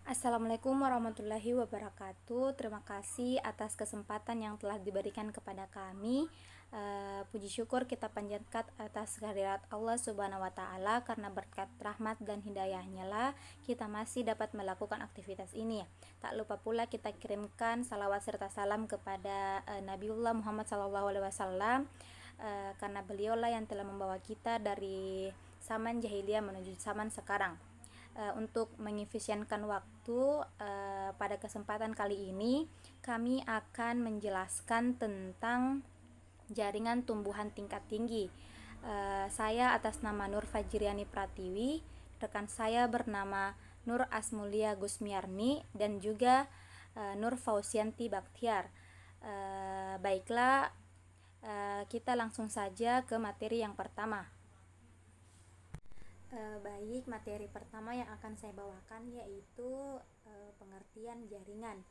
Assalamualaikum warahmatullahi wabarakatuh. Terima kasih atas kesempatan yang telah diberikan kepada kami. Puji syukur kita panjatkan atas kehadirat Allah Subhanahu wa Ta'ala, karena berkat rahmat dan hidayahnya lah kita masih dapat melakukan aktivitas ini. Tak lupa pula kita kirimkan salawat serta salam kepada Nabiullah Muhammad SAW, karena beliaulah yang telah membawa kita dari zaman jahiliyah menuju zaman sekarang. Untuk mengefisienkan waktu, pada kesempatan kali ini kami akan menjelaskan tentang jaringan tumbuhan tingkat tinggi. Saya atas nama Nur Fajriani Pratiwi, rekan saya bernama Nur Asmulia Gusmiarni, dan juga Nur Fausianti Baktiar. Baiklah, kita langsung saja ke materi yang pertama. Baik, materi pertama yang akan saya bawakan yaitu pengertian jaringan.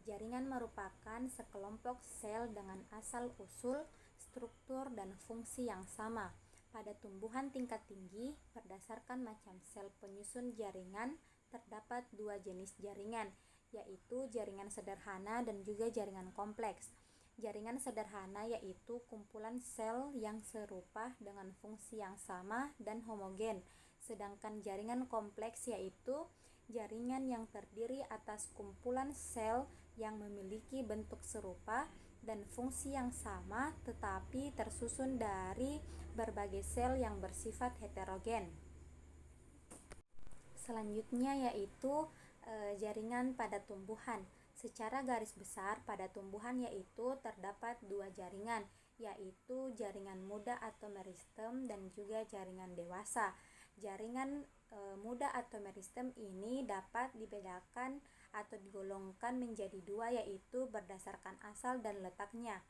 Jaringan merupakan sekelompok sel dengan asal-usul, struktur, dan fungsi yang sama. Pada tumbuhan tingkat tinggi, berdasarkan macam sel penyusun jaringan, terdapat dua jenis jaringan, yaitu jaringan sederhana dan juga jaringan kompleks. Jaringan sederhana yaitu kumpulan sel yang serupa dengan fungsi yang sama dan homogen, sedangkan jaringan kompleks yaitu jaringan yang terdiri atas kumpulan sel yang memiliki bentuk serupa dan fungsi yang sama tetapi tersusun dari berbagai sel yang bersifat heterogen. Selanjutnya yaitu jaringan pada tumbuhan. Secara garis besar, pada tumbuhan yaitu terdapat dua jaringan, yaitu jaringan muda atau meristem dan juga jaringan dewasa. Jaringan muda atau meristem ini dapat dibedakan atau digolongkan menjadi dua, yaitu berdasarkan asal dan letaknya.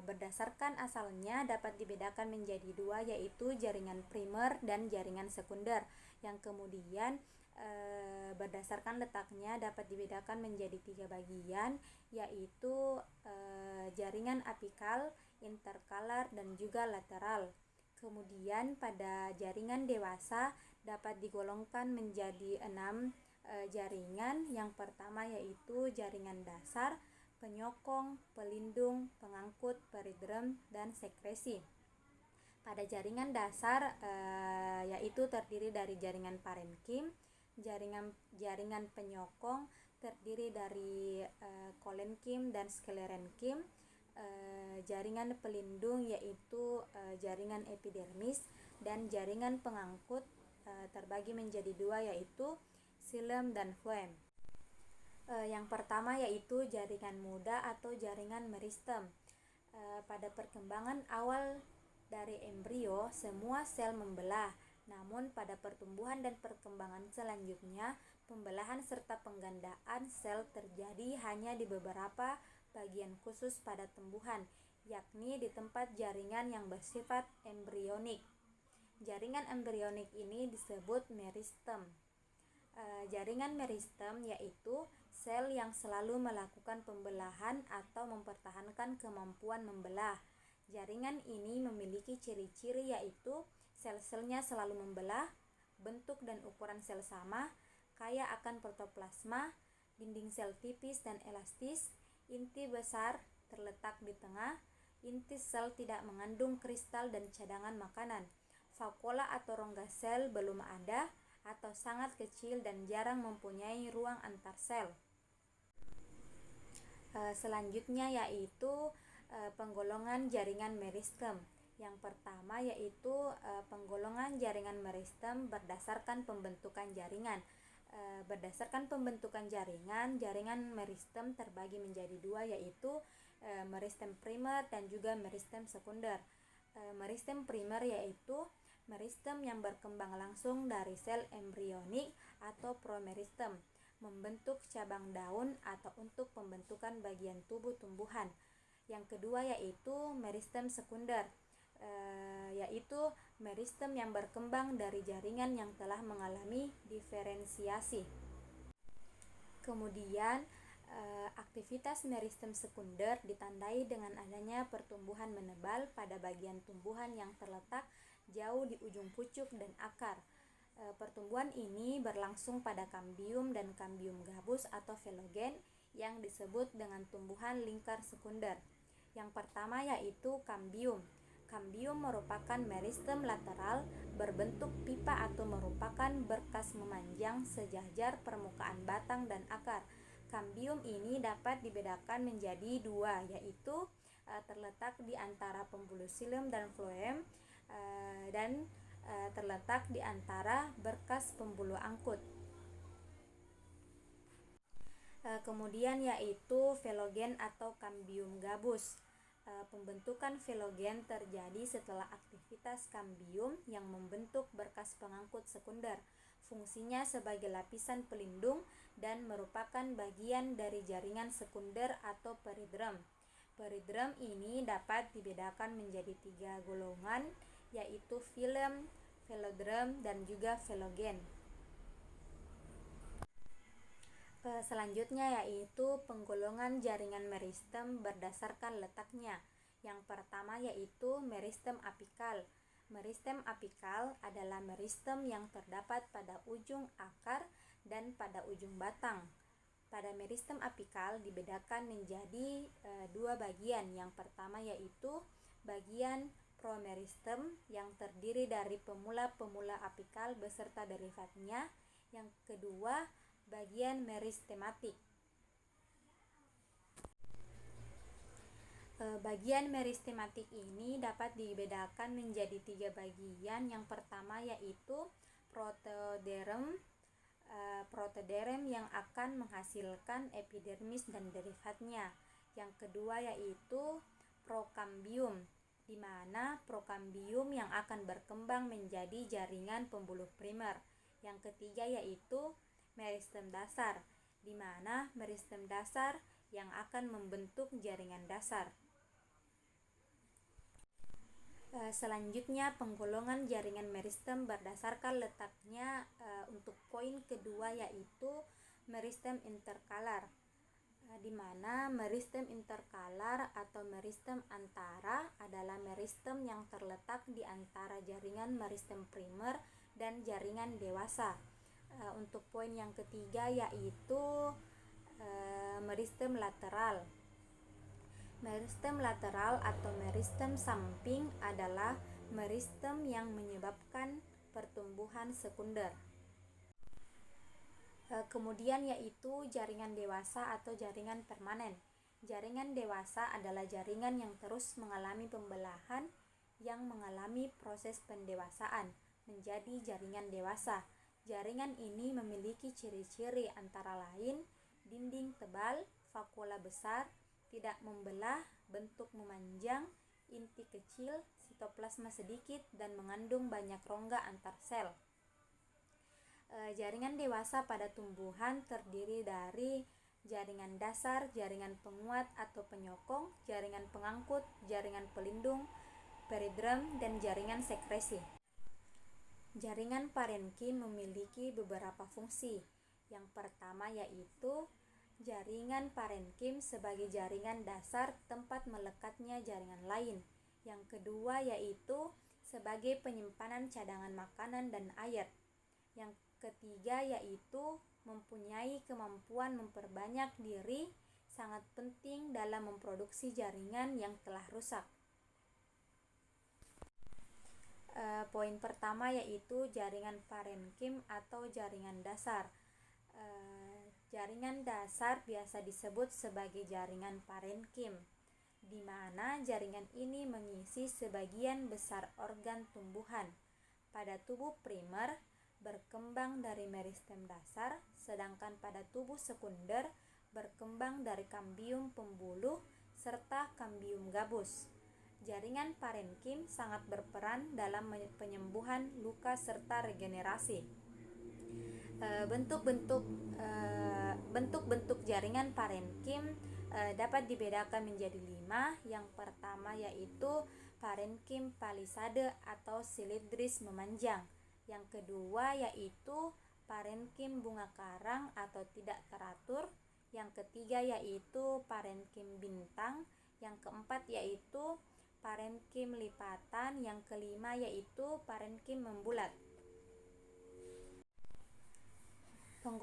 Berdasarkan asalnya dapat dibedakan menjadi dua, yaitu jaringan primer dan jaringan sekunder, yang kemudian berdasarkan letaknya dapat dibedakan menjadi tiga bagian, yaitu jaringan apikal, interkalar, dan juga lateral. Kemudian pada jaringan dewasa dapat digolongkan menjadi 6 jaringan. Yang pertama yaitu jaringan dasar, penyokong, pelindung, pengangkut, peridrem, dan sekresi. Pada jaringan dasar yaitu terdiri dari jaringan parenkim, jaringan penyokong terdiri dari kolenkim dan sklerenkim, jaringan pelindung yaitu jaringan epidermis, dan jaringan pengangkut terbagi menjadi dua, yaitu xilem dan floem. Yang pertama yaitu jaringan muda atau jaringan meristem. Pada perkembangan awal dari embrio, semua sel membelah. Namun pada pertumbuhan dan perkembangan selanjutnya, pembelahan serta penggandaan sel terjadi hanya di beberapa bagian khusus pada tumbuhan, yakni di tempat jaringan yang bersifat embrionik. Jaringan embrionik ini disebut meristem. Jaringan meristem yaitu sel yang selalu melakukan pembelahan atau mempertahankan kemampuan membelah. Jaringan ini memiliki ciri-ciri yaitu sel-selnya selalu membelah, bentuk dan ukuran sel sama, kaya akan protoplasma, dinding sel tipis dan elastis, inti besar terletak di tengah, inti sel tidak mengandung kristal dan cadangan makanan, vakuola atau rongga sel belum ada atau sangat kecil dan jarang mempunyai ruang antar sel. Selanjutnya yaitu penggolongan jaringan meristem. Yang pertama yaitu penggolongan jaringan meristem berdasarkan pembentukan jaringan. Berdasarkan pembentukan jaringan, jaringan meristem terbagi menjadi dua, yaitu meristem primer dan juga meristem sekunder. Meristem primer yaitu meristem yang berkembang langsung dari sel embrionik atau promeristem, membentuk cabang daun atau untuk pembentukan bagian tubuh tumbuhan. Yang kedua yaitu meristem sekunder, yaitu meristem yang berkembang dari jaringan yang telah mengalami diferensiasi. Kemudian aktivitas meristem sekunder ditandai dengan adanya pertumbuhan menebal pada bagian tumbuhan yang terletak jauh di ujung pucuk dan akar. Pertumbuhan ini berlangsung pada kambium dan kambium gabus atau filogen yang disebut dengan tumbuhan lingkar sekunder. Yang pertama yaitu kambium. Kambium merupakan meristem lateral berbentuk pipa atau merupakan berkas memanjang sejajar permukaan batang dan akar. Kambium ini dapat dibedakan menjadi dua, yaitu terletak di antara pembuluh xilem dan floem dan terletak di antara berkas pembuluh angkut. Kemudian yaitu filogen atau kambium gabus. Pembentukan filogen terjadi setelah aktivitas kambium yang membentuk berkas pengangkut sekunder. Fungsinya sebagai lapisan pelindung dan merupakan bagian dari jaringan sekunder atau peridrem. Peridrem ini dapat dibedakan menjadi 3 golongan, yaitu filem, velodrem, dan juga filogen. Selanjutnya yaitu penggolongan jaringan meristem berdasarkan letaknya. Yang pertama yaitu meristem apikal. Meristem apikal adalah meristem yang terdapat pada ujung akar dan pada ujung batang. Pada meristem apikal dibedakan menjadi dua bagian. Yang pertama yaitu bagian promeristem yang terdiri dari pemula-pemula apikal beserta derivatnya. Yang kedua, bagian meristematik. Bagian meristematik ini dapat dibedakan menjadi 3 bagian. Yang pertama yaitu protoderm. Protoderm yang akan menghasilkan epidermis dan derivatnya. Yang kedua yaitu prokambium, di mana prokambium yang akan berkembang menjadi jaringan pembuluh primer. Yang ketiga yaitu meristem dasar, di mana meristem dasar yang akan membentuk jaringan dasar. Selanjutnya penggolongan jaringan meristem berdasarkan letaknya. Untuk poin kedua yaitu meristem interkalar, di mana meristem interkalar atau meristem antara adalah meristem yang terletak di antara jaringan meristem primer dan jaringan dewasa. Untuk poin yang ketiga yaitu meristem lateral. Meristem lateral atau meristem samping adalah meristem yang menyebabkan pertumbuhan sekunder. Kemudian yaitu jaringan dewasa atau jaringan permanen. Jaringan dewasa adalah jaringan yang terus mengalami pembelahan yang mengalami proses pendewasaan menjadi jaringan dewasa. Jaringan ini memiliki ciri-ciri antara lain dinding tebal, vakuola besar, tidak membelah, bentuk memanjang, inti kecil, sitoplasma sedikit, dan mengandung banyak rongga antar sel. Jaringan dewasa pada tumbuhan terdiri dari jaringan dasar, jaringan penguat atau penyokong, jaringan pengangkut, jaringan pelindung, peridrem, dan jaringan sekresi. Jaringan parenkim memiliki beberapa fungsi. Yang pertama yaitu jaringan parenkim sebagai jaringan dasar tempat melekatnya jaringan lain. Yang kedua yaitu sebagai penyimpanan cadangan makanan dan air. Yang ketiga yaitu mempunyai kemampuan memperbanyak diri, sangat penting dalam memproduksi jaringan yang telah rusak. Poin pertama yaitu jaringan parenkim atau jaringan dasar. Jaringan dasar biasa disebut sebagai jaringan parenkim, di mana jaringan ini mengisi sebagian besar organ tumbuhan. Pada tubuh primer berkembang dari meristem dasar, sedangkan pada tubuh sekunder berkembang dari kambium pembuluh serta kambium gabus. Jaringan parenkim sangat berperan dalam penyembuhan luka serta regenerasi. Bentuk-bentuk jaringan parenkim dapat dibedakan menjadi 5. Yang pertama yaitu parenkim palisade atau silindris memanjang. Yang kedua yaitu parenkim bunga karang atau tidak teratur. Yang ketiga yaitu parenkim bintang. Yang keempat yaitu parenkim lipatan. Yang kelima yaitu parenkim membulat.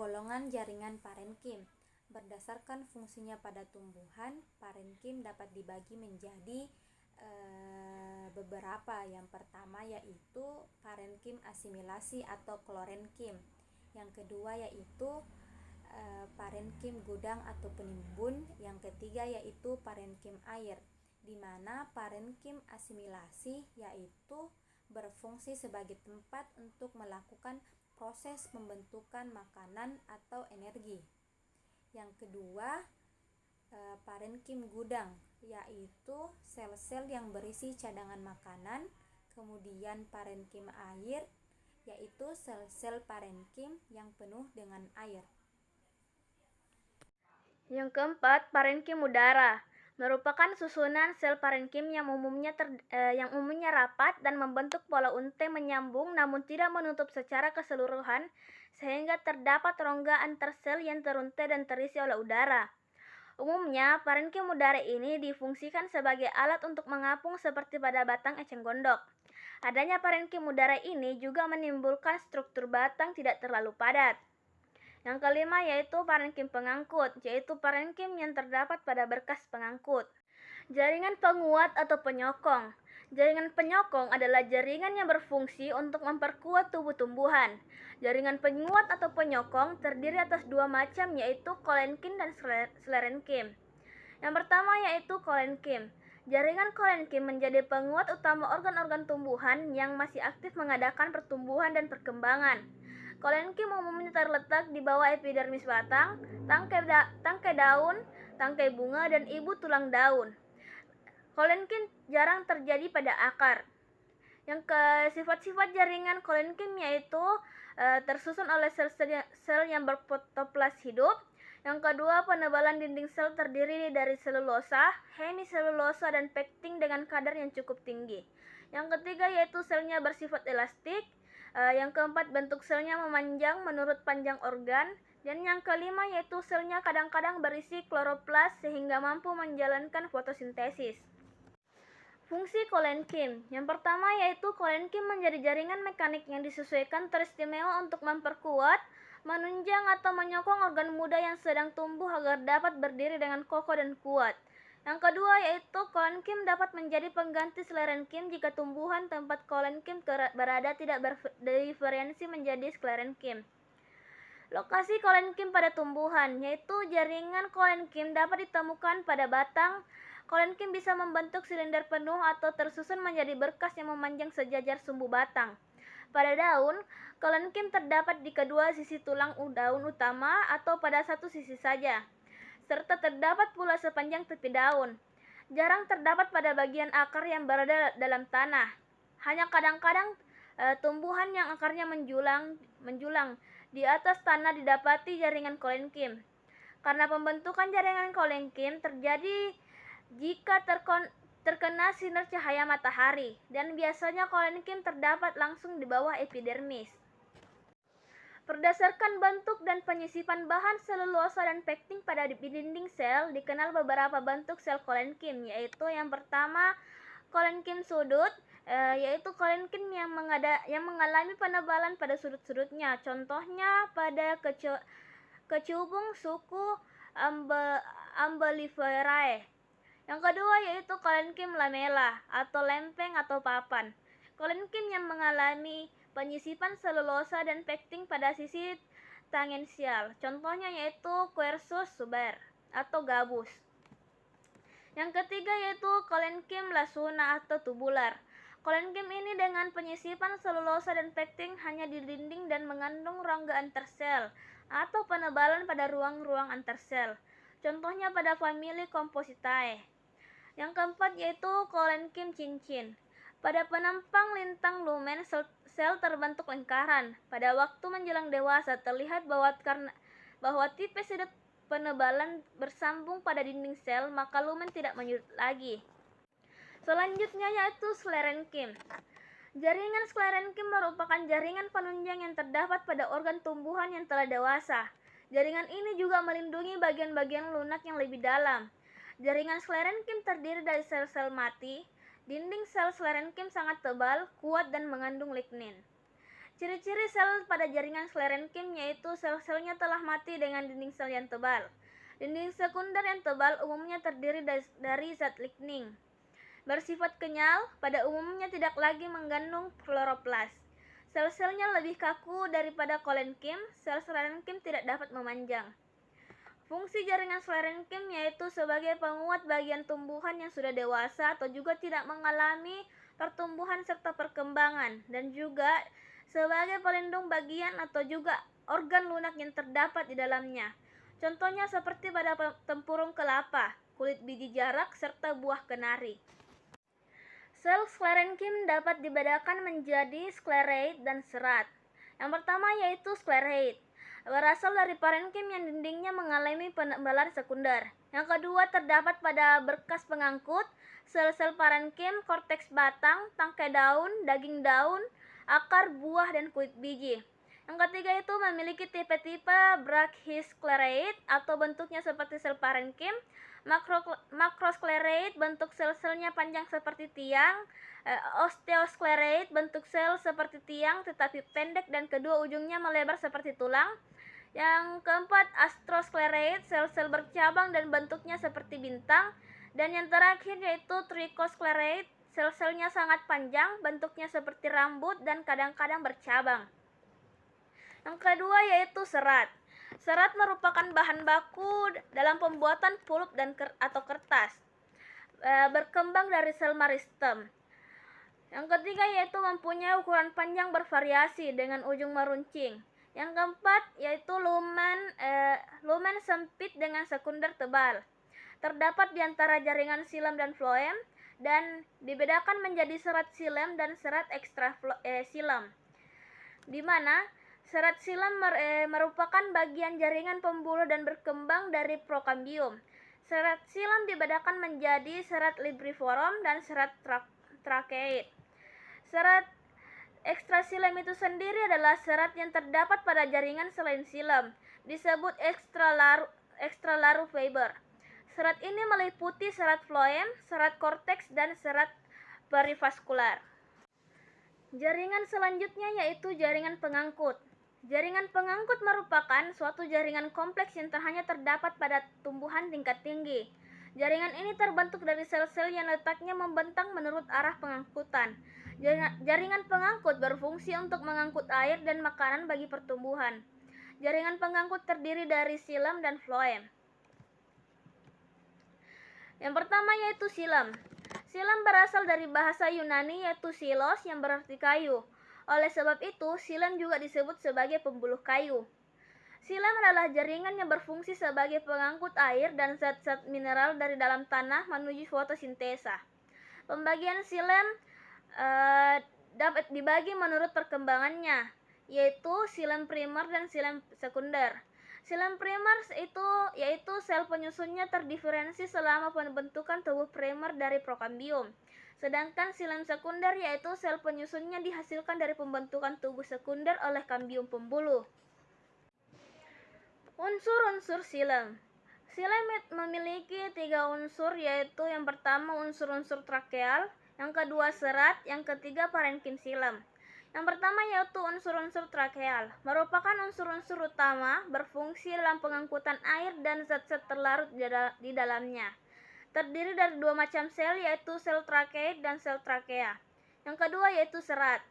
Golongan jaringan parenkim. Berdasarkan fungsinya pada tumbuhan, parenkim dapat dibagi menjadi beberapa. Yang pertama yaitu parenkim asimilasi atau klorenkim. Yang kedua yaitu parenkim gudang atau penimbun. Yang ketiga yaitu parenkim air, di mana parenkim asimilasi yaitu berfungsi sebagai tempat untuk melakukan proses pembentukan makanan atau energi. Yang kedua, parenkim gudang, yaitu sel-sel yang berisi cadangan makanan. Kemudian parenkim air, yaitu sel-sel parenkim yang penuh dengan air. Yang keempat, parenkim udara merupakan susunan sel parenkim yang umumnya rapat dan membentuk pola untai menyambung namun tidak menutup secara keseluruhan, sehingga terdapat rongga antar sel yang teruntai dan terisi oleh udara. Umumnya, parenkim udara ini difungsikan sebagai alat untuk mengapung seperti pada batang eceng gondok. Adanya parenkim udara ini juga menimbulkan struktur batang tidak terlalu padat. Yang kelima yaitu parenkim pengangkut, yaitu parenkim yang terdapat pada berkas pengangkut. Jaringan penguat atau penyokong. Jaringan penyokong adalah jaringan yang berfungsi untuk memperkuat tubuh tumbuhan. Jaringan penguat atau penyokong terdiri atas dua macam, yaitu kolenkim dan sklerenkim. Yang pertama yaitu kolenkim. Jaringan kolenkim menjadi penguat utama organ-organ tumbuhan yang masih aktif mengadakan pertumbuhan dan perkembangan. Kolenkim umumnya terletak di bawah epidermis batang, tangkai daun, tangkai bunga, dan ibu tulang daun. Kolenkim jarang terjadi pada akar. Yang sifat-sifat jaringan kolenkim yaitu tersusun oleh sel yang berprotoplas hidup. Yang kedua, penebalan dinding sel terdiri dari selulosa, hemiselulosa, dan pektin dengan kadar yang cukup tinggi. Yang ketiga yaitu selnya bersifat elastik. Yang keempat, bentuk selnya memanjang menurut panjang organ. Dan yang kelima yaitu selnya kadang-kadang berisi kloroplas sehingga mampu menjalankan fotosintesis. Fungsi kolenkim. Yang pertama yaitu kolenkim menjadi jaringan mekanik yang disesuaikan teristimewa untuk memperkuat, menunjang atau menyokong organ muda yang sedang tumbuh agar dapat berdiri dengan kokoh dan kuat. Yang kedua yaitu kolenkim dapat menjadi pengganti sklerenkim jika tumbuhan tempat kolenkim berada tidak berdiferensiasi menjadi sklerenkim. Lokasi kolenkim pada tumbuhan, yaitu jaringan kolenkim dapat ditemukan pada batang. Kolenkim bisa membentuk silinder penuh atau tersusun menjadi berkas yang memanjang sejajar sumbu batang. Pada daun, kolenkim terdapat di kedua sisi tulang daun utama atau pada satu sisi saja, serta terdapat pula sepanjang tepi daun. Jarang terdapat pada bagian akar yang berada dalam tanah. Hanya kadang-kadang tumbuhan yang akarnya menjulang di atas tanah didapati jaringan kolenkim. Karena pembentukan jaringan kolenkim terjadi jika terkena sinar cahaya matahari, dan biasanya kolenkim terdapat langsung di bawah epidermis. Berdasarkan bentuk dan penyisipan bahan selulosa dan pektin pada dinding sel, dikenal beberapa bentuk sel kolenkim, yaitu yang pertama kolenkim sudut, yaitu kolenkim yang mengalami penebalan pada sudut-sudutnya. Contohnya pada kecubung suku Umbelliferae. Yang kedua yaitu kolenkim lamela atau lempeng atau papan. Kolenkim yang mengalami penyisipan selulosa dan pektin pada sisi tangensial. Contohnya yaitu Quercus suber atau gabus. Yang ketiga yaitu kolenkim lasuna atau tubular. Kolenkim ini dengan penyisipan selulosa dan pektin hanya di dinding dan mengandung rongga antarsel atau penebalan pada ruang-ruang antarsel. Contohnya pada famili Compositae. Yang keempat yaitu kolenkim cincin. Pada penampang lintang lumen, sel terbentuk lingkaran. Pada waktu menjelang dewasa terlihat bahwa tipe sudut penebalan bersambung pada dinding sel, maka lumen tidak menyudut lagi. Selanjutnya yaitu sklerenkim. Jaringan sklerenkim merupakan jaringan penunjang yang terdapat pada organ tumbuhan yang telah dewasa. Jaringan ini juga melindungi bagian-bagian lunak yang lebih dalam. Jaringan sklerenkim terdiri dari sel-sel mati. Dinding sel sklerenkim sangat tebal, kuat, dan mengandung lignin. Ciri-ciri sel pada jaringan sklerenkim yaitu sel-selnya telah mati dengan dinding sel yang tebal. Dinding sekunder yang tebal umumnya terdiri dari zat lignin. Bersifat kenyal, pada umumnya tidak lagi mengandung kloroplas. Sel-selnya lebih kaku daripada kolenkim, sel sklerenkim tidak dapat memanjang. Fungsi jaringan sklerenkim yaitu sebagai penguat bagian tumbuhan yang sudah dewasa atau juga tidak mengalami pertumbuhan serta perkembangan, dan juga sebagai pelindung bagian atau juga organ lunak yang terdapat di dalamnya. Contohnya seperti pada tempurung kelapa, kulit biji jarak, serta buah kenari. Sel sklerenkim dapat dibedakan menjadi sklereid dan serat. Yang pertama yaitu sklereid, berasal dari parenkim yang dindingnya mengalami penebalan sekunder. Yang kedua terdapat pada berkas pengangkut, sel-sel parenkim, korteks batang, tangkai daun, daging daun, akar, buah, dan kulit biji. Yang ketiga itu memiliki tipe-tipe brachysklereid atau bentuknya seperti sel parenkim, makrosklereid, bentuk sel-selnya panjang seperti tiang, osteosklereid, bentuk sel seperti tiang tetapi pendek dan kedua ujungnya melebar seperti tulang. Yang keempat astrosklereid, sel-sel bercabang dan bentuknya seperti bintang. Dan yang terakhir yaitu trichosklereid, sel-selnya sangat panjang, bentuknya seperti rambut dan kadang-kadang bercabang. Yang kedua yaitu serat. Serat merupakan bahan baku dalam pembuatan pulp atau kertas. Berkembang dari sel meristem. Yang ketiga yaitu mempunyai ukuran panjang bervariasi dengan ujung meruncing. Yang keempat yaitu lumen sempit dengan sekunder tebal. Terdapat di antara jaringan xilem dan floem dan dibedakan menjadi serat xilem dan serat ekstraxilem, di mana serat xilem merupakan bagian jaringan pembuluh dan berkembang dari prokambium. Serat xilem dibedakan menjadi serat librivorum dan serat trakeid. Serat ekstraxilem itu sendiri adalah serat yang terdapat pada jaringan selain xilem, disebut extralaru fiber. Serat ini meliputi serat floem, serat korteks, dan serat perivaskular. Jaringan selanjutnya yaitu jaringan pengangkut. Jaringan pengangkut merupakan suatu jaringan kompleks yang hanya terdapat pada tumbuhan tingkat tinggi. Jaringan ini terbentuk dari sel-sel yang letaknya membentang menurut arah pengangkutan. Jaringan pengangkut berfungsi untuk mengangkut air dan makanan bagi pertumbuhan. Jaringan pengangkut terdiri dari xilem dan floem. Yang pertama yaitu xilem. Xilem berasal dari bahasa Yunani yaitu xilos yang berarti kayu. Oleh sebab itu, xilem juga disebut sebagai pembuluh kayu. Xilem adalah jaringan yang berfungsi sebagai pengangkut air dan zat-zat mineral dari dalam tanah menuju fotosintesa. Pembagian xilem dapat dibagi menurut perkembangannya, yaitu xilem primer dan xilem sekunder. Xilem primer yaitu sel penyusunnya terdiferensi selama pembentukan tubuh primer dari prokambium. Sedangkan xilem sekunder yaitu sel penyusunnya dihasilkan dari pembentukan tubuh sekunder oleh kambium pembuluh. Unsur-unsur xilem. Xilem memiliki 3 unsur yaitu yang pertama unsur-unsur trakeal, yang kedua serat, yang ketiga parenkim xilem. Yang pertama yaitu unsur-unsur trakeal, merupakan unsur-unsur utama berfungsi dalam pengangkutan air dan zat-zat terlarut di dalamnya. Terdiri dari 2 macam sel yaitu sel trakeid dan sel trakea. Yang kedua yaitu serat,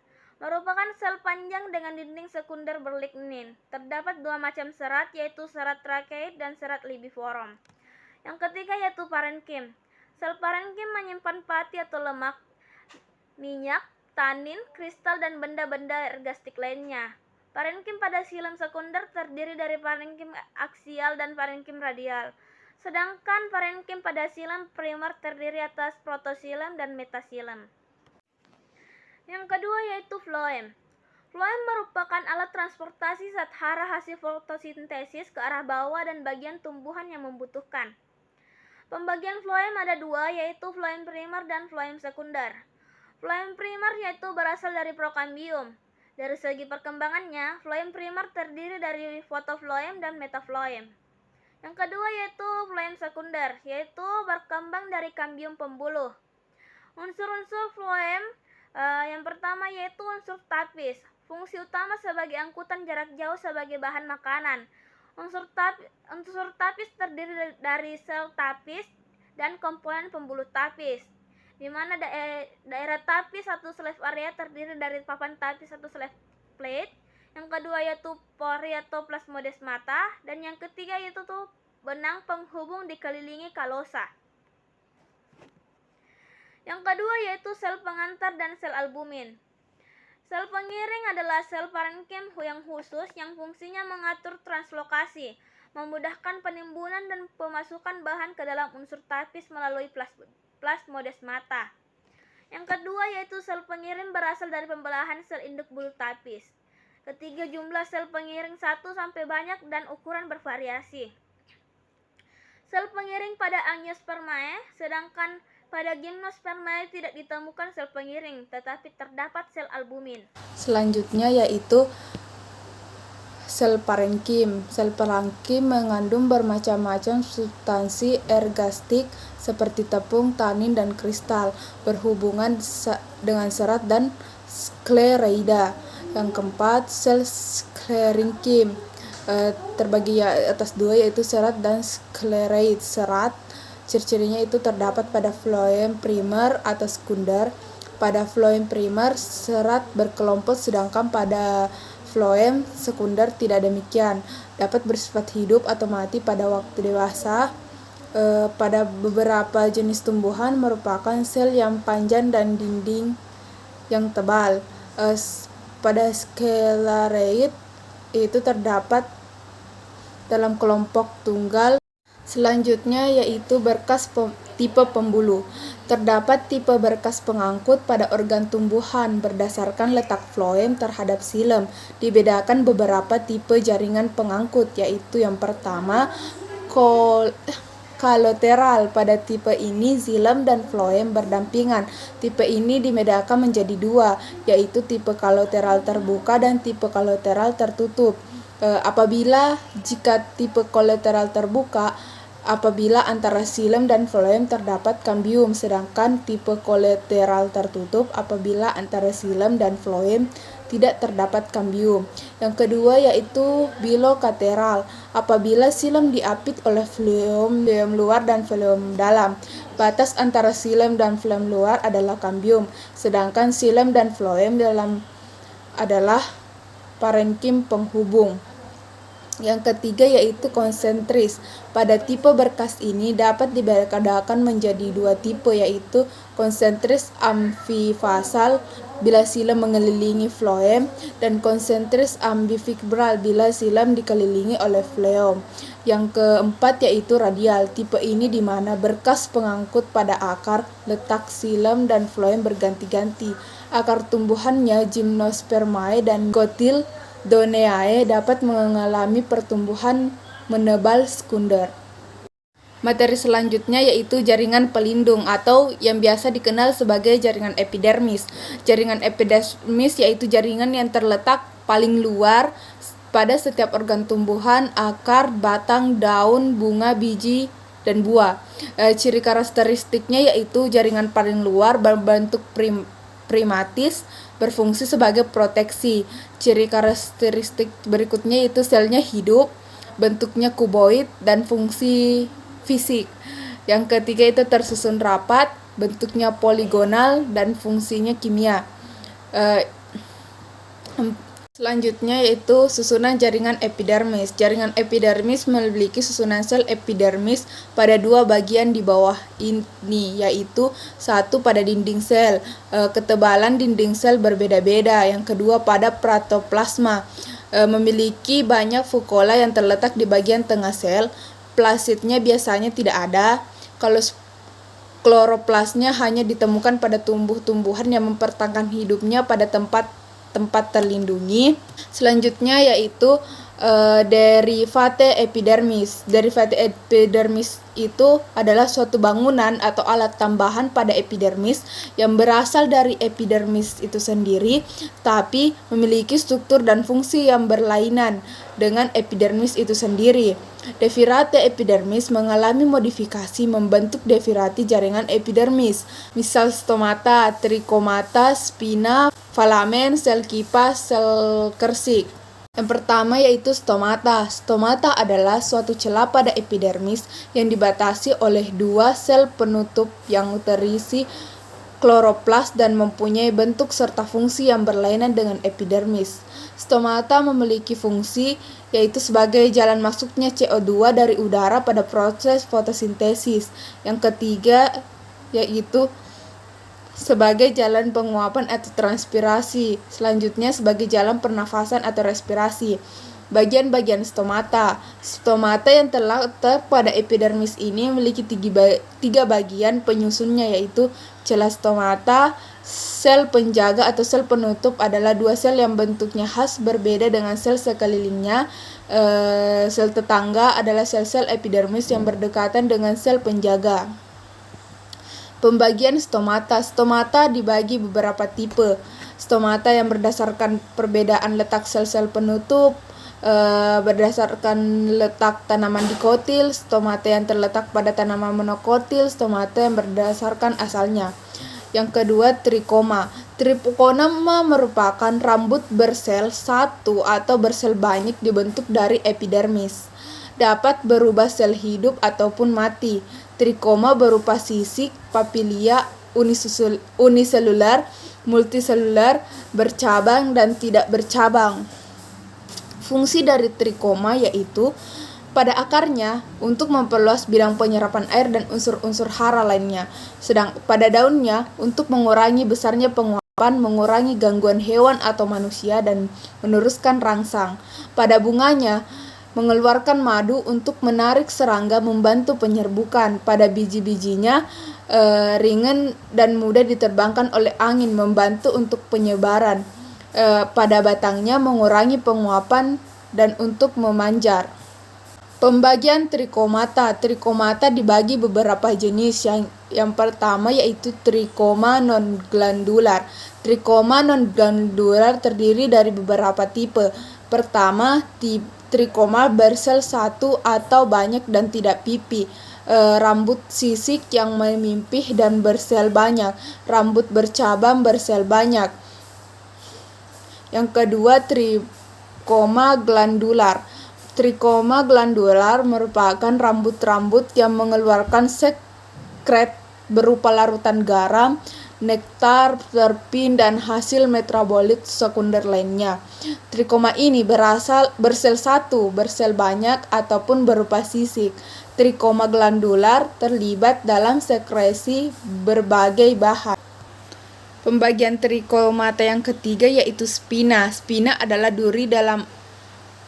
merupakan sel panjang dengan dinding sekunder berlignin. Terdapat 2 macam serat yaitu serat trakeid dan serat libiforum. Yang ketiga yaitu parenkim. Sel parenkim menyimpan pati atau lemak, minyak, tanin, kristal, dan benda-benda ergastik lainnya. Parenkim pada xilem sekunder terdiri dari parenkim aksial dan parenkim radial. Sedangkan parenkim pada xilem primer terdiri atas protoxilem dan metaxilem. Yang kedua yaitu floem. Floem merupakan alat transportasi zat hara hasil fotosintesis ke arah bawah dan bagian tumbuhan yang membutuhkan. Pembagian floem ada 2 yaitu floem primer dan floem sekunder. Floem primer yaitu berasal dari prokambium. Dari segi perkembangannya, floem primer terdiri dari fotofloem dan metafloem. Yang kedua yaitu floem sekunder, yaitu berkembang dari kambium pembuluh. Unsur-unsur floem yang pertama yaitu unsur tapis. berfungsi utama sebagai angkutan jarak jauh sebagai bahan makanan. Unsur tapis terdiri dari sel tapis dan komponen pembuluh tapis, di mana daerah tapis atau slave area terdiri dari papan tapis atau slave plate, yang kedua yaitu pori atau plasmodesmata, dan yang ketiga yaitu benang penghubung dikelilingi kalosa. Yang kedua yaitu sel pengantar dan sel albumin. Sel pengiring adalah sel parenkim yang khusus yang fungsinya mengatur translokasi, memudahkan penimbunan dan pemasukan bahan ke dalam unsur tapis melalui plasmodesmata. Yang kedua yaitu sel pengiring berasal dari pembelahan sel induk bulu tapis. Ketiga, jumlah sel pengiring 1 sampai banyak dan ukuran bervariasi. Sel pengiring pada Angiospermae, sedangkan pada Gymnospermae tidak ditemukan sel pengiring, tetapi terdapat sel albumin. Selanjutnya yaitu sel parenkim. Sel parenkim mengandung bermacam-macam substansi ergastik seperti tepung, tanin, dan kristal, berhubungan dengan serat dan sklereida. Yang keempat, sel sklerenkim terbagi atas dua, yaitu serat dan sklereid. Serat ciri-cirinya itu terdapat pada floem primer atau sekunder. Pada floem primer serat berkelompok, sedangkan pada floem sekunder tidak demikian. Dapat bersifat hidup atau mati pada waktu dewasa. Pada beberapa jenis tumbuhan merupakan sel yang panjang dan dinding yang tebal. Pada sclereid itu terdapat dalam kelompok tunggal. Selanjutnya yaitu berkas tipe pembuluh. Terdapat tipe berkas pengangkut pada organ tumbuhan berdasarkan letak floem terhadap xilem. Dibedakan beberapa tipe jaringan pengangkut, yaitu yang pertama kolateral. Pada tipe ini xilem dan floem berdampingan. Tipe ini dibedakan menjadi dua, yaitu tipe kolateral terbuka dan tipe kolateral tertutup. Apabila jika tipe kolateral terbuka, apabila antara xilem dan floem terdapat kambium, sedangkan tipe kolateral tertutup apabila antara xilem dan floem tidak terdapat kambium. Yang kedua yaitu bilokateral, apabila xilem diapit oleh floem luar dan floem dalam. Batas antara xilem dan floem luar adalah kambium, sedangkan xilem dan floem dalam adalah parenkim penghubung. Yang ketiga yaitu konsentris. Pada tipe berkas ini dapat dibedakan menjadi dua tipe, yaitu konsentris amfifasal bila xilem mengelilingi floem dan konsentris ambifibral bila xilem dikelilingi oleh floem. Yang keempat yaitu radial. Tipe ini di mana berkas pengangkut pada akar, letak xilem dan floem berganti-ganti. Akar tumbuhannya Gymnospermae dan Cotyledoneae dapat mengalami pertumbuhan menebal sekunder. Materi selanjutnya yaitu jaringan pelindung atau yang biasa dikenal sebagai jaringan epidermis. Jaringan epidermis yaitu jaringan yang terletak paling luar pada setiap organ tumbuhan, akar, batang, daun, bunga, biji, dan buah. Ciri karakteristiknya yaitu jaringan paling luar berbentuk primatis, berfungsi sebagai proteksi. Ciri karakteristik berikutnya yaitu selnya hidup, bentuknya kuboid, dan fungsi fisik. Yang ketiga itu tersusun rapat, bentuknya poligonal, dan fungsinya kimia. Selanjutnya yaitu susunan jaringan epidermis. Jaringan epidermis memiliki susunan sel epidermis pada dua bagian di bawah ini, yaitu satu pada dinding sel. Ketebalan dinding sel berbeda-beda. Yang kedua pada protoplasma. Memiliki banyak vakuola yang terletak di bagian tengah sel. Plasitnya biasanya tidak ada. Kalau kloroplasnya hanya ditemukan pada tumbuh-tumbuhan yang mempertahankan hidupnya pada tempat terlindungi. Selanjutnya yaitu Derivate epidermis. Derivate epidermis itu adalah suatu bangunan atau alat tambahan pada epidermis yang berasal dari epidermis itu sendiri, tapi memiliki struktur dan fungsi yang berlainan dengan epidermis itu sendiri. Derivate epidermis mengalami modifikasi membentuk derivati jaringan epidermis, misal stomata, trichomata, spina, filamen, sel kipas, sel kersik. Yang pertama yaitu stomata. Stomata adalah suatu celah pada epidermis yang dibatasi oleh dua sel penutup yang terisi kloroplas dan mempunyai bentuk serta fungsi yang berlainan dengan epidermis. Stomata memiliki fungsi yaitu sebagai jalan masuknya CO2 dari udara pada proses fotosintesis. Yang ketiga yaitu sebagai jalan penguapan atau transpirasi. Selanjutnya sebagai jalan pernafasan atau respirasi. Bagian-bagian stomata. Stomata yang terletak pada epidermis ini memiliki tiga bagian penyusunnya, yaitu celah stomata. Sel penjaga atau sel penutup adalah dua sel yang bentuknya khas berbeda dengan sel sekelilingnya. Sel tetangga adalah sel-sel epidermis yang berdekatan dengan sel penjaga. Pembagian stomata. Stomata dibagi beberapa tipe. Stomata yang berdasarkan perbedaan letak sel-sel penutup, berdasarkan letak tanaman dikotil, stomata yang terletak pada tanaman monokotil, stomata yang berdasarkan asalnya. Yang kedua, trikoma. Trikoma merupakan rambut bersel satu atau bersel banyak dibentuk dari epidermis. Dapat berubah sel hidup ataupun mati. Trikoma berupa sisik, papilia, uniselular, multiselular, bercabang, dan tidak bercabang. Fungsi dari trikoma yaitu pada akarnya untuk memperluas bidang penyerapan air dan unsur-unsur hara lainnya. Sedang pada daunnya untuk mengurangi besarnya penguapan, mengurangi gangguan hewan atau manusia, dan meneruskan rangsang. Pada bunganya mengeluarkan madu untuk menarik serangga, membantu penyerbukan. Pada biji-bijinya ringan dan mudah diterbangkan oleh angin, membantu untuk penyebaran. Pada batangnya mengurangi penguapan dan untuk memanjar. Pembagian trikomata. Trikomata dibagi beberapa jenis. Yang pertama yaitu trikoma non-glandular. Trikoma non-glandular terdiri dari beberapa tipe. Pertama, trikoma bersel satu atau banyak dan tidak pipi. Rambut sisik yang memimpih dan bersel banyak. Rambut bercabang bersel banyak. Yang kedua, trikoma glandular. Trikoma glandular merupakan rambut-rambut yang mengeluarkan sekret berupa larutan garam, nektar, terpin, dan hasil metabolit sekunder lainnya. Trikoma ini bersel satu, bersel banyak, ataupun berupa sisik. Trikoma glandular terlibat dalam sekresi berbagai bahan. Pembagian trikomata yang ketiga yaitu spina. Spina adalah duri dalam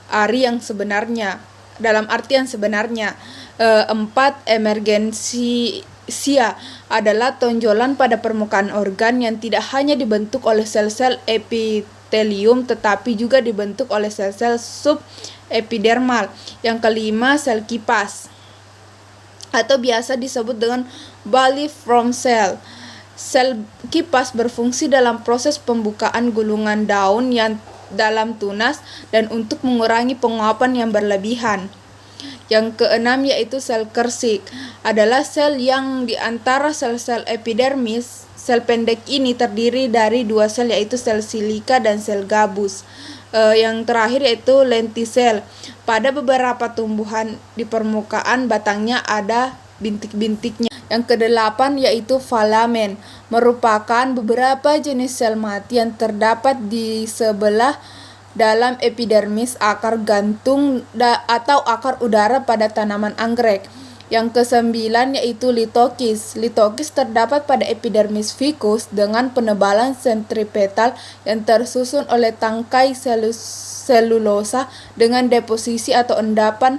arti yang sebenarnya. 4. Emergensia adalah tonjolan pada permukaan organ yang tidak hanya dibentuk oleh sel-sel epitelium tetapi juga dibentuk oleh sel-sel subepidermal. Yang kelima, sel kipas atau biasa disebut dengan baliform cell. Sel kipas berfungsi dalam proses pembukaan gulungan daun yang dalam tunas dan untuk mengurangi penguapan yang berlebihan. Yang keenam yaitu sel kersik, adalah sel yang di antara sel-sel epidermis. Sel pendek ini terdiri dari dua sel yaitu sel silika dan sel gabus. Yang terakhir yaitu lentisel. Pada beberapa tumbuhan di permukaan batangnya ada bintik-bintiknya. Yang kedelapan yaitu filamen, merupakan beberapa jenis sel mati yang terdapat di sebelah dalam epidermis akar gantung atau akar udara pada tanaman anggrek. Yang kesembilan yaitu litokis. Litokis terdapat pada epidermis ficus dengan penebalan sentripetal yang tersusun oleh tangkai selulosa dengan deposisi atau endapan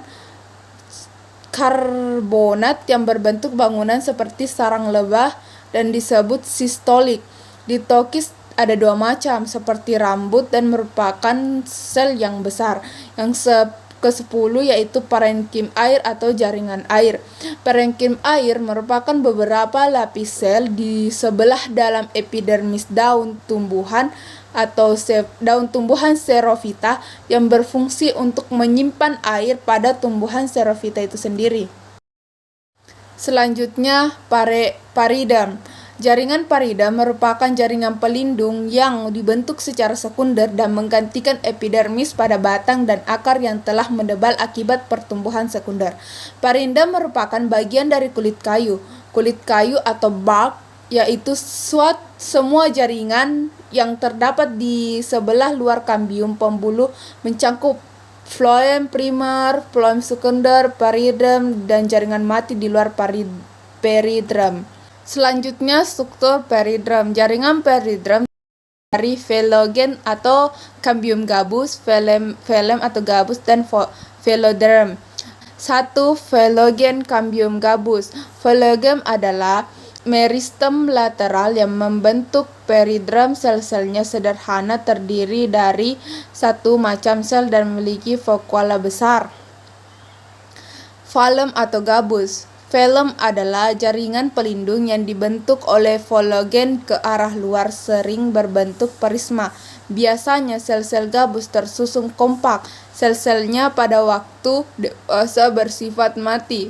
karbonat yang berbentuk bangunan seperti sarang lebah dan disebut sistolik. Litokis ada dua macam, seperti rambut dan merupakan sel yang besar. Yang ke-10 yaitu parenkim air atau jaringan air. Parenkim air merupakan beberapa lapis sel di sebelah dalam epidermis daun tumbuhan atau daun tumbuhan xerophyta yang berfungsi untuk menyimpan air pada tumbuhan xerophyta itu sendiri. Selanjutnya, paridam. Jaringan paridam merupakan jaringan pelindung yang dibentuk secara sekunder dan menggantikan epidermis pada batang dan akar yang telah menebal akibat pertumbuhan sekunder. Paridam merupakan bagian dari kulit kayu. Kulit kayu atau bark yaitu semua jaringan yang terdapat di sebelah luar kambium pembuluh mencangkup phloem primer, phloem sekunder, paridam, dan jaringan mati di luar peridram. Selanjutnya, struktur peridram. Jaringan peridram dari phloem atau kambium gabus, phloem atau gabus, dan phloderm. 1. Phloem kambium gabus. Phloem adalah meristem lateral yang membentuk peridram. Sel-selnya sederhana, terdiri dari satu macam sel dan memiliki vakuola besar. Phloem atau gabus. Phloem adalah jaringan pelindung yang dibentuk oleh phloem ke arah luar, sering berbentuk prisma. Biasanya sel-sel gabus tersusun kompak. Sel-selnya pada waktu dewasa bersifat mati.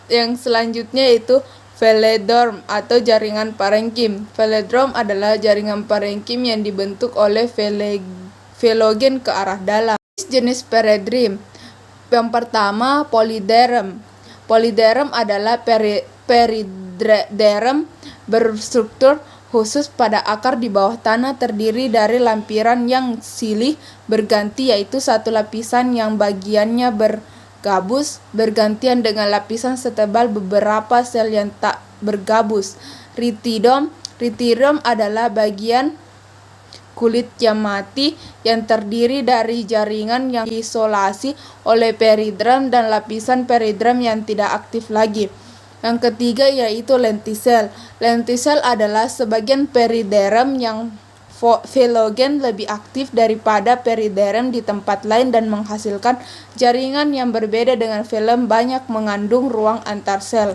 Yang selanjutnya yaitu phloderm atau jaringan parenkim. Phloderm adalah jaringan parenkim yang dibentuk oleh phloem ke arah dalam. Jenis peridram. Yang pertama, polyderm. Polyderm adalah periderm berstruktur khusus pada akar di bawah tanah, terdiri dari lampiran yang silih berganti, yaitu satu lapisan yang bagiannya bergabus bergantian dengan lapisan setebal beberapa sel yang tak bergabus. Ritidom adalah bagian kulit yang mati yang terdiri dari jaringan yang diisolasi oleh peridram dan lapisan peridram yang tidak aktif lagi. Yang ketiga yaitu lentisel. Lentisel adalah sebagian periderm yang phloem lebih aktif daripada periderm di tempat lain dan menghasilkan jaringan yang berbeda dengan phloem banyak mengandung ruang antar sel.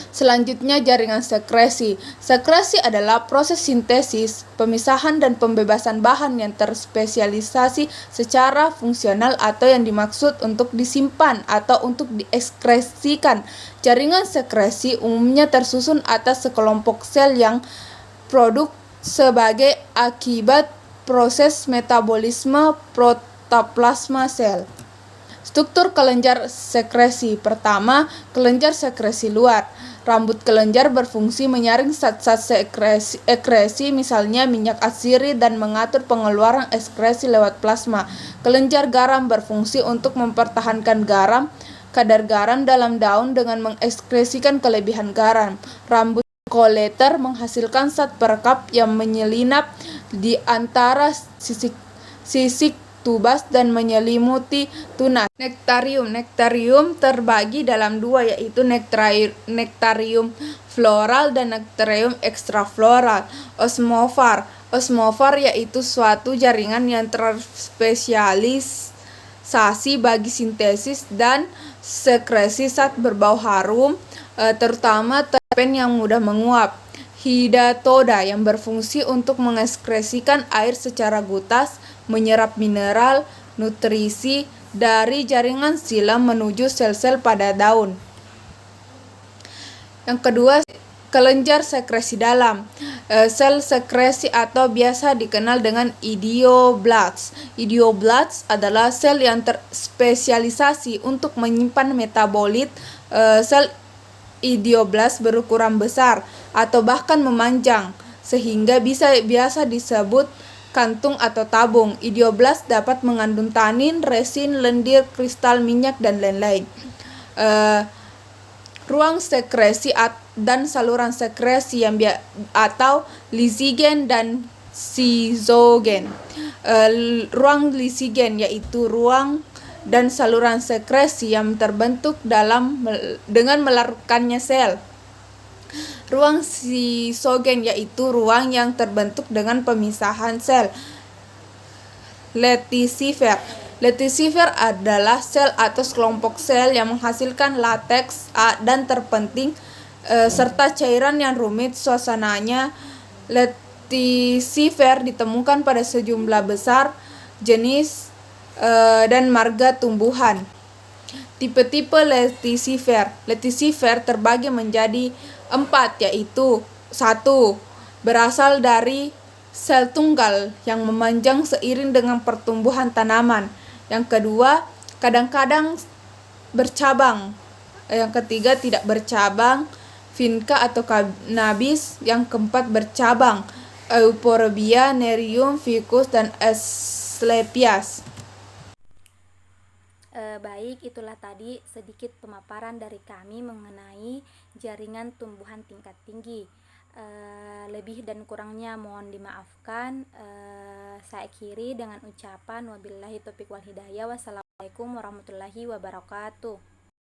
Selanjutnya, jaringan sekresi. Sekresi adalah proses sintesis, pemisahan, dan pembebasan bahan yang terspesialisasi secara fungsional atau yang dimaksud untuk disimpan atau untuk diekskresikan. Jaringan sekresi umumnya tersusun atas sekelompok sel yang produk sebagai akibat proses metabolisme protoplasma sel. Struktur kelenjar sekresi. Pertama, kelenjar sekresi luar. Rambut kelenjar berfungsi menyaring zat-zat sekresi, misalnya minyak atsiri, dan mengatur pengeluaran ekskresi lewat plasma. Kelenjar garam berfungsi untuk mempertahankan kadar garam dalam daun dengan mengekskresikan kelebihan garam. Rambut koleter menghasilkan zat perekap yang menyelinap di antara sisik tubas dan menyelimuti tunas. Nektarium terbagi dalam dua, yaitu nektarium floral dan nektarium ekstrafloral. Osmophar yaitu suatu jaringan yang terspesialisasi bagi sintesis dan sekresi zat berbau harum, terutama terpen yang mudah menguap. Hidatoda yang berfungsi untuk mengekskresikan air secara gutas, menyerap mineral, nutrisi dari jaringan silam menuju sel-sel pada daun. Yang kedua, kelenjar sekresi dalam. Sel sekresi atau biasa dikenal dengan idioblasts. Idioblasts adalah sel yang terspesialisasi untuk menyimpan metabolit. Sel idioblast berukuran besar atau bahkan memanjang sehingga biasa disebut kantung atau tabung. Idioblast dapat mengandung tanin, resin, lendir, kristal minyak, dan lain-lain. Ruang sekresi dan saluran sekresi atau lisigen dan sizogen. Ruang lisigen yaitu ruang dan saluran sekresi yang terbentuk dengan melarutkannya sel. Ruang sisogen yaitu ruang yang terbentuk dengan pemisahan sel. Letisifer. Letisifer adalah sel atau sekelompok sel yang menghasilkan lateks dan terpenting serta cairan yang rumit suasananya. Letisifer ditemukan pada sejumlah besar jenis dan marga tumbuhan. Tipe-tipe letisifer. Letisifer terbagi menjadi 4, yaitu 1. Berasal dari sel tunggal yang memanjang seiring dengan pertumbuhan tanaman. Yang kedua, kadang-kadang bercabang. Yang ketiga, tidak bercabang, vinca atau cannabis. Yang keempat, bercabang, euphorbia, nerium, ficus, dan asclepias. Baik, itulah tadi sedikit pemaparan dari kami mengenai jaringan tumbuhan tingkat tinggi. Lebih dan kurangnya mohon dimaafkan. Saya akhiri dengan ucapan wabillahi taufiq wal hidayah. Wassalamualaikum warahmatullahi wabarakatuh.